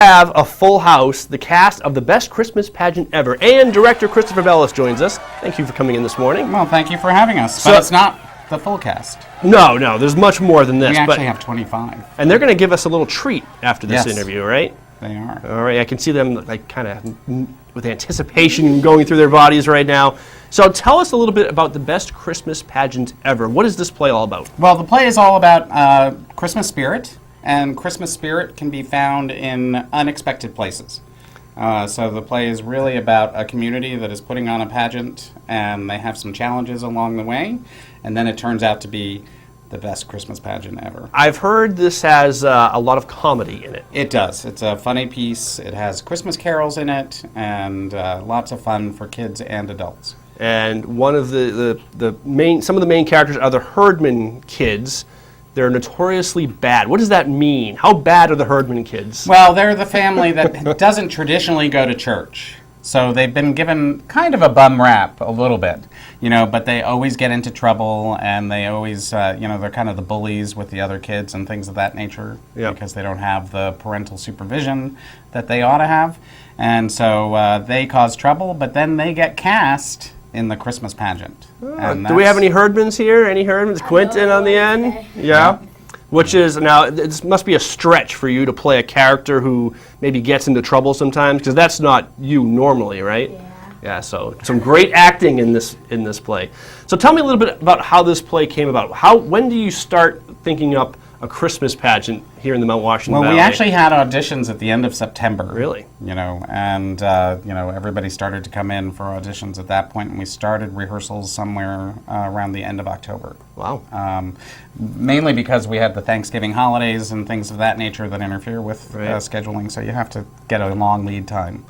Have a full house, the cast of the best Christmas pageant ever, and director Christopher Bellis joins us. Thank you for coming in this morning. Well, thank you for having us. But it's not the full cast. No, there's much more than this. We actually have 25. And they're going to give us a little treat after this interview, right? They are. All right, I can see them like kind of with anticipation going through their bodies right now. So tell us a little bit about the best Christmas pageant ever. What is this play all about? Well, the play is all about Christmas spirit. And Christmas spirit can be found in unexpected places. So the play is really about a community that is putting on a pageant, and they have some challenges along the way, and then it turns out to be the best Christmas pageant ever. I've heard this has a lot of comedy in it. It does. It's a funny piece. It has Christmas carols in it, and lots of fun for kids and adults. And one of some of the main characters are the Herdman kids. They're notoriously bad. What does that mean? How bad are the Herdman kids? Well, they're the family that doesn't traditionally go to church. So they've been given kind of a bum rap a little bit, but they always get into trouble, and they always, they're kind of the bullies with the other kids and things of that nature because they don't have the parental supervision that they ought to have. And so they cause trouble, but then they get cast in the Christmas pageant. Do we have any Herdmans here? Any Herdmans? Quentin on the end? Okay. Yeah. Which is, now, this must be a stretch for you to play a character who maybe gets into trouble sometimes, because that's not you normally, right? Yeah. Yeah, so some great acting in this play. So tell me a little bit about how this play came about. When do you start thinking up a Christmas pageant here in the Mount Washington Valley? Well, we actually had auditions at the end of September. Really? And everybody started to come in for auditions at that point, and we started rehearsals somewhere around the end of October. Wow. Mainly because we had the Thanksgiving holidays and things of that nature that interfere with scheduling, so you have to get a long lead time.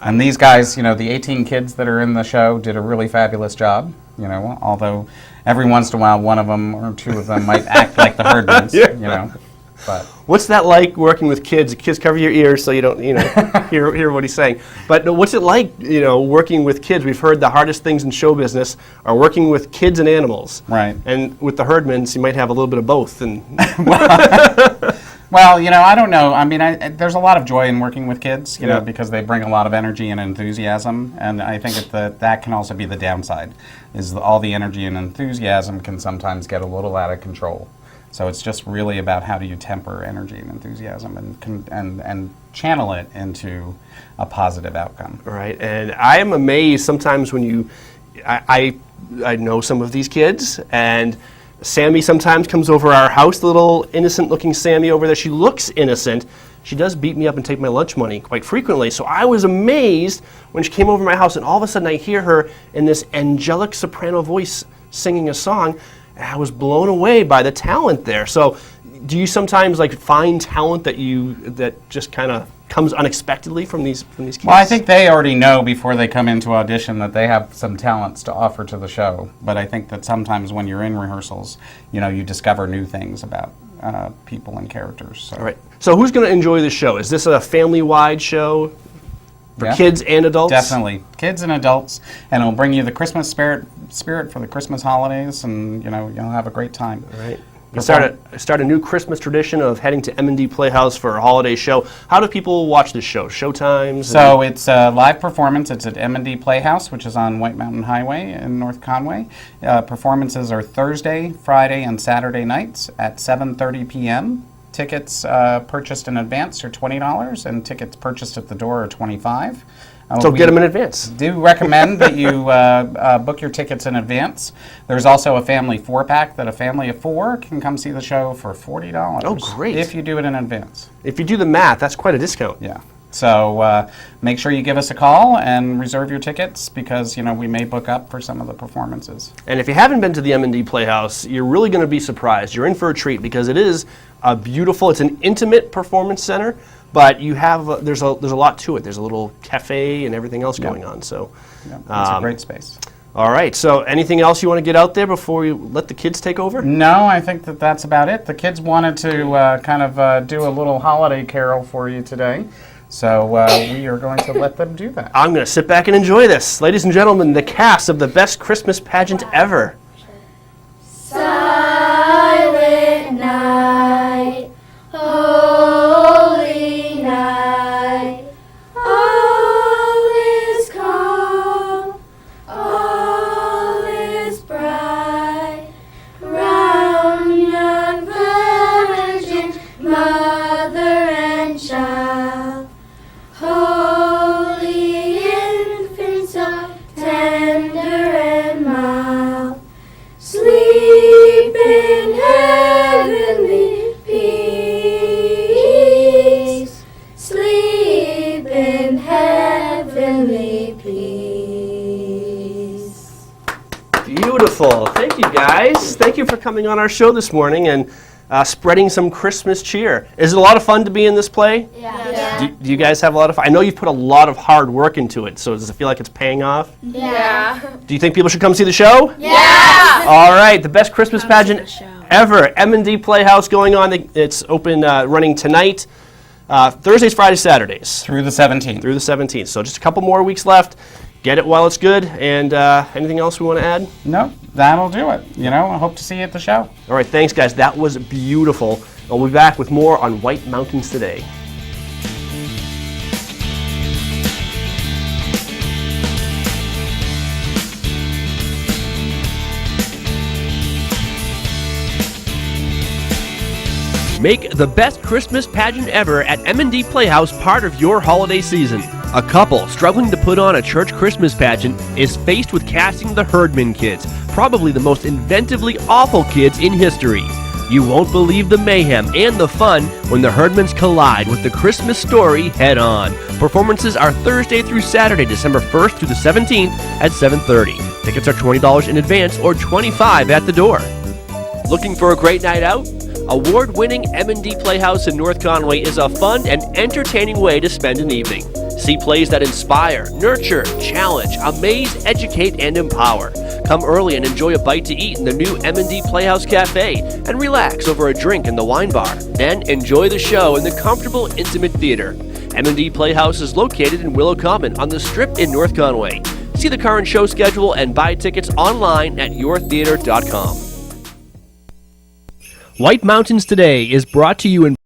And these guys, the 18 kids that are in the show did a really fabulous job, although every once in a while one of them or two of them might act like the Herdmans, But what's that like working with kids? Kids, cover your ears so you don't, hear what he's saying. But what's it like, working with kids? We've heard the hardest things in show business are working with kids and animals. Right. And with the Herdmans, you might have a little bit of both. And well, I don't know. I mean, there's a lot of joy in working with kids, because they bring a lot of energy and enthusiasm. And I think that can also be the downside, is all the energy and enthusiasm can sometimes get a little out of control. So it's just really about how do you temper energy and enthusiasm and channel it into a positive outcome. Right. And I am amazed sometimes when I know some of these kids, and Sammy sometimes comes over our house, the little innocent-looking Sammy over there. She looks innocent. She does beat me up and take my lunch money quite frequently. So I was amazed when she came over my house, and all of a sudden I hear her in this angelic soprano voice singing a song. And I was blown away by the talent there. So do you sometimes find talent that just kind of comes unexpectedly from these kids? Well, I think they already know before they come into audition that they have some talents to offer to the show. But I think that sometimes when you're in rehearsals, you discover new things about people and characters. So. All right. So who's going to enjoy the show? Is this a family-wide show for kids and adults? Definitely, kids and adults, and it'll bring you the Christmas spirit for the Christmas holidays, and you'll have a great time. All right. You start a new Christmas tradition of heading to M&D Playhouse for a holiday show. How do people watch this show? Showtimes? So it's a live performance. It's at M&D Playhouse, which is on White Mountain Highway in North Conway. Performances are Thursday, Friday, and Saturday nights at 7:30 p.m. Tickets purchased in advance are $20, and tickets purchased at the door are $25. So get them in advance. Do recommend that you book your tickets in advance. There's also a family 4-pack that a family of 4 can come see the show for $40. Oh, great. If you do it in advance. If you do the math, that's quite a discount. Yeah. So make sure you give us a call and reserve your tickets, because we may book up for some of the performances. And if you haven't been to the M&D Playhouse, you're really going to be surprised. You're in for a treat, because it is it's an intimate performance center, but there's a lot to it. There's a little cafe and everything else going on. So it's a great space. All right. So anything else you want to get out there before we let the kids take over? No, I think that's about it. The kids wanted to do a little holiday carol for you today. So we are going to let them do that. I'm going to sit back and enjoy this. Ladies and gentlemen, the cast of the best Christmas pageant ever. Silent night, holy night. hear me, please. Beautiful. Thank you, guys. Thank you for coming on our show this morning and spreading some Christmas cheer. Is it a lot of fun to be in this play? Yeah. Do you guys have a lot of fun? I know you've put a lot of hard work into it, so does it feel like it's paying off? Yeah. Do you think people should come see the show? Yeah. All right, the best Christmas pageant ever. M&D Playhouse going on. It's open, running tonight, Thursdays, Fridays, Saturdays. Through the 17th. Through the 17th. So just a couple more weeks left. Get it while it's good. And anything else we want to add? No, that'll do it. I hope to see you at the show. All right, thanks, guys. That was beautiful. We'll be back with more on White Mountains Today. Make the best Christmas pageant ever at M&D Playhouse part of your holiday season. A couple struggling to put on a church Christmas pageant is faced with casting the Herdman kids, probably the most inventively awful kids in history. You won't believe the mayhem and the fun when the Herdmans collide with the Christmas story head-on. Performances are Thursday through Saturday, December 1st through the 17th at 7:30. Tickets are $20 in advance or $25 at the door. Looking for a great night out? Award-winning M&D Playhouse in North Conway is a fun and entertaining way to spend an evening. See plays that inspire, nurture, challenge, amaze, educate, and empower. Come early and enjoy a bite to eat in the new M&D Playhouse Cafe and relax over a drink in the wine bar. Then enjoy the show in the comfortable, intimate theater. M&D Playhouse is located in Willow Common on the Strip in North Conway. See the current show schedule and buy tickets online at yourtheater.com. White Mountains Today is brought to you in